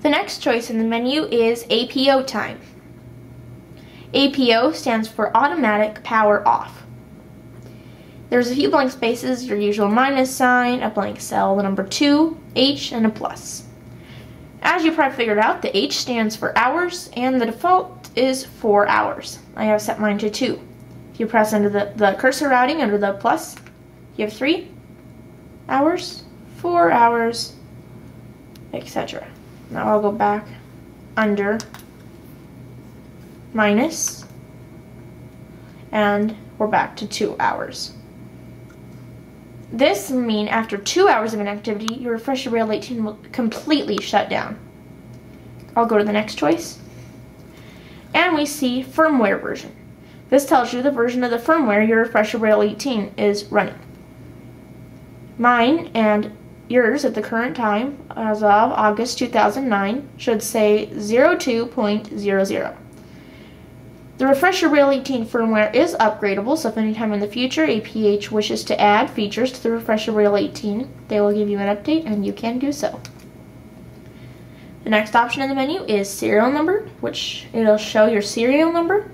The next choice in the menu is APO time. APO stands for Automatic Power Off. There's a few blank spaces, your usual minus sign, a blank cell, the number 2, H, and a plus. As you probably figured out, the H stands for hours, and the default is 4 hours. I have set mine to 2. If you press under the cursor routing under the plus, you have 3 hours, 4 hours, etc. Now I'll go back under minus, and we're back to 2 hours. This will mean after 2 hours of inactivity, your Refreshabraille 18 will completely shut down. I'll go to the next choice, and we see firmware version. This tells you the version of the firmware your Refreshabraille 18 is running. Mine and yours at the current time, as of August 2009, should say 02.00. The Refreshabraille 18 firmware is upgradable, so if anytime in the future APH wishes to add features to the Refreshabraille 18, they will give you an update and you can do so. The next option in the menu is serial number, which it'll show your serial number.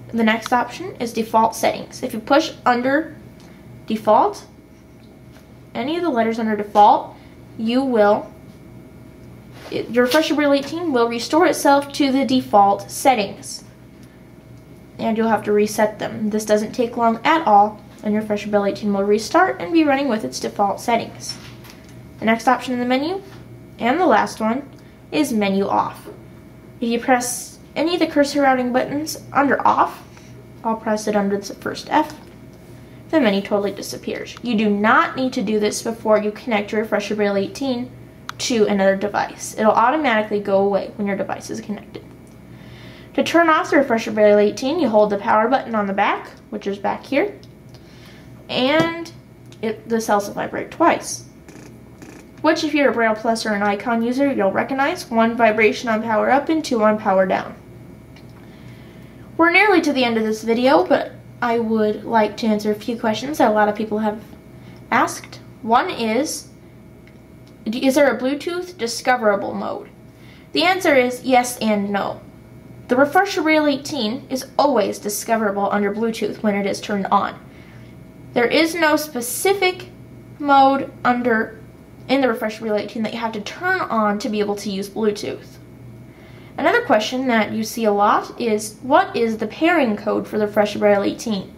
The next option is default settings. If you push under default, any of the letters under default, your Refreshabraille 18 will restore itself to the default settings, and you'll have to reset them. This doesn't take long at all, and your Refreshabraille 18 will restart and be running with its default settings. The next option in the menu, and the last one, is menu off. If you press any of the cursor routing buttons under off, I'll press it under the first F, the menu totally disappears. You do not need to do this before you connect your Refreshabraille 18 to another device. It'll automatically go away when your device is connected. To turn off the Refreshabraille 18, you hold the power button on the back, which is back here, and the cells will vibrate twice, which if you're a Braille Plus or an Icon user, you'll recognize: 1 vibration on power up and 2 on power down. We're nearly to the end of this video, but I would like to answer a few questions that a lot of people have asked. One is there a Bluetooth discoverable mode? The answer is yes and no. The Refreshabraille 18 is always discoverable under Bluetooth when it is turned on. There is no specific mode in the Refreshabraille 18 that you have to turn on to be able to use Bluetooth. Another question that you see a lot is, what is the pairing code for the Refreshabraille 18?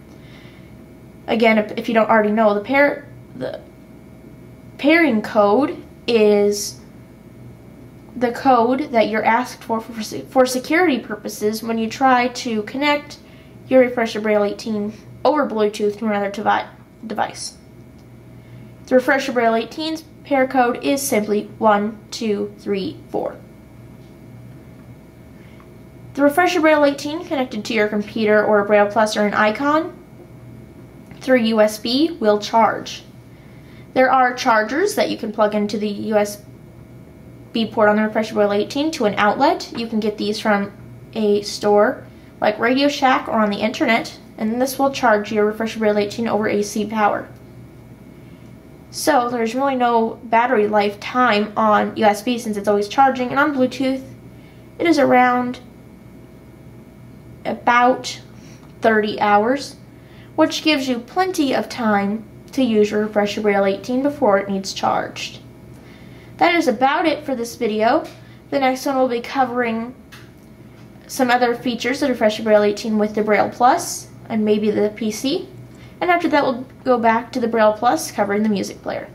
Again, if you don't already know, the pairing code is the code that you're asked for security purposes when you try to connect your Refreshabraille 18 over Bluetooth to another device. The Refreshabraille 18's pair code is simply 1, 2, 3, 4. The Refreshabraille 18 connected to your computer or a Braille Plus or an Icon through USB will charge. There are chargers that you can plug into the USB port on the Refreshabraille 18 to an outlet. You can get these from a store like Radio Shack or on the internet, and this will charge your Refreshabraille 18 over AC power. So there's really no battery life time on USB since it's always charging, and on Bluetooth it is around about 30 hours, which gives you plenty of time to use your Refreshabraille 18 before it needs charged. That is about it for this video. The next one will be covering some other features of Refreshabraille 18 with the Braille Plus and maybe the PC, and after that we'll go back to the Braille Plus covering the music player.